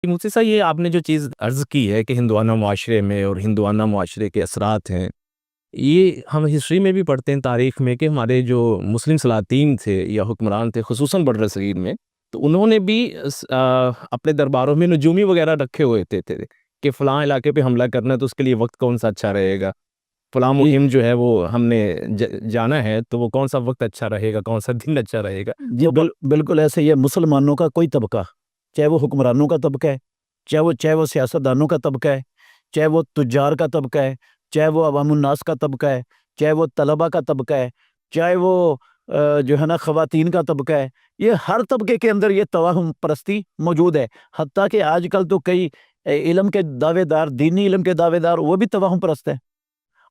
मुझसे सर ये आपने जो चीज़ अर्ज़ की है कि हिंदुआना मुआशरे में और हिंदुआना मुआशरे के असरात हैं, ये हम हिस्ट्री में भी पढ़ते हैं तारीख़ में कि हमारे जो मुस्लिम सलातीन थे या हुक्मरान थे ख़ुसूसन बर्र-ए-सग़ीर में, तो उन्होंने भी अपने दरबारों में नजूमी वग़ैरह रखे हुए थे कि फ़लाँ इलाके पे हमला करना है तो उसके लिए वक़्त कौन-सा अच्छा रहेगा। फ़लाँ जी मुहिम जो है वो हमने जाना है तो वो कौन-सा वक़्त अच्छा रहेगा, कौन-सा दिन अच्छा रहेगा। जी तो बिल्कुल ऐसे ही है। मुसलमानों का कोई तबका, चाहे वो हुक्मरानों का तबका है, चाहे वो सियासतदानों का तबका है, चाहे वो तुज्जार का तबका है, चाहे वो अवामुन्नास का तबका है, चाहे वो तलबा का तबका है, चाहे वो जो है ना ख़वातीन का तबका है, ये हर तबके के अंदर ये तवाहुम परस्ती मौजूद है। हत्ता कि आजकल तो कई इल्म के दावेदार, दीनी इल्म के दावेदार, वो भी तवाहुम परस्त हैं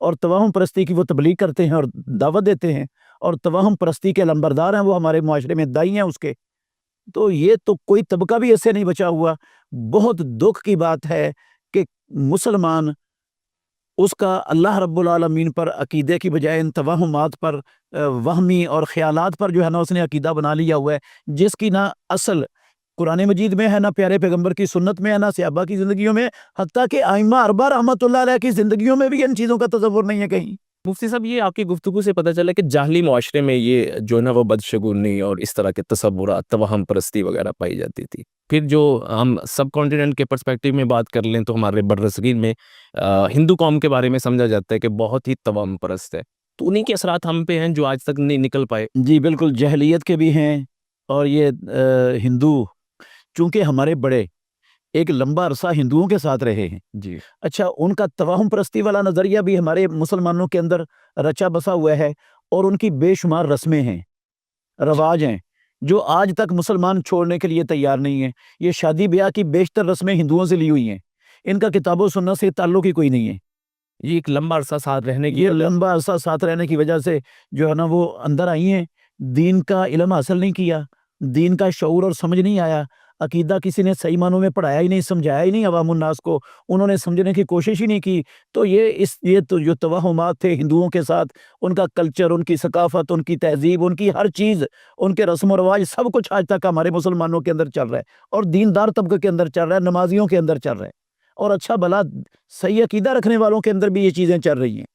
और तवाहुम परस्ती की वो तबलीग करते हैं और दावत देते हैं और तवाहुम परस्ती के लंबरदार हैं, वो हमारे मुआशरे में दाई हैं उसके। तो ये तो कोई तबका भी ऐसे नहीं बचा हुआ। बहुत दुख की बात है कि मुसलमान उसका अल्लाह रब्बुल आलमीन पर अकीदे की बजाय इन तवाहुमात पर वहमी और ख़यालात पर जो है ना उसने अकीदा बना लिया हुआ है, जिसकी ना असल कुरान मजीद में है, ना प्यारे पैगंबर की सुन्नत में है, ना सहाबा की ज़िंदगियों में, हत्ता कि आइम्मा अरबा रहमतुल्लाह अलैह की ज़िंदगियों में भी इन चीज़ों का तसव्वुर नहीं है कहीं। मुफ्ती साहब ये आपकी गुफ्तगू से पता चला कि जाहली मुआशरे में ये जो है ना वो बदशगुनी और इस तरह के तसव्वुरात, तवहम परस्ती वगैरह पाई जाती थी। फिर जो हम सब कॉन्टिनेंट के पर्सपेक्टिव में बात कर लें तो हमारे बर्र-ए-सग़ीर में हिंदू कौम के बारे में समझा जाता है कि बहुत ही तवहम परस्त है। तो उन्हीं के असरात हम पे हैं जो आज तक नहीं निकल पाए। जी बिल्कुल, जहलियत के भी हैं और ये हिंदू चूँकि हमारे बड़े एक लंबा अरसा हिंदुओं के साथ रहे हैं। जी। अच्छा, उनका तवाहुम परस्ती वाला नज़रिया भी हमारे मुसलमानों के अंदर रचा बसा हुआ है और उनकी बेशुमार रस्में हैं, रवाज हैं, जो आज तक मुसलमान छोड़ने के लिए तैयार नहीं हैं। ये शादी-ब्याह की बेशतर रस्में हिंदुओं से ली हुई हैं। इनका किताब-ओ-सुन्नत से ताल्लुक ही कोई नहीं है। ये एक लंबा अरसा साथ रहने की ये वजह लंबा अरसा साथ रहने की वजह से जो है ना वो अंदर आई हैं, दीन का इल्म हासिल नहीं किया, दीन का शऊर और समझ नहीं आया, अकीदा किसी ने सही मानों में पढ़ाया ही नहीं, समझाया ही नहीं अवामुन्नास को, उन्होंने समझने की कोशिश ही नहीं की। तो ये तो जो तवहुमात थे हिंदुओं के साथ, उनका कल्चर, उनकी सकाफ़त, उनकी तहज़ीब, उनकी हर चीज़, उनके रस्म व रवाज सब कुछ आज तक हमारे मुसलमानों के अंदर चल रहा है और दीनदार तबके के अंदर चल रहा है, नमाज़ियों के अंदर चल रहा है और अच्छा भला सही अकीदा रखने वालों के अंदर भी ये चीज़ें चल रही हैं।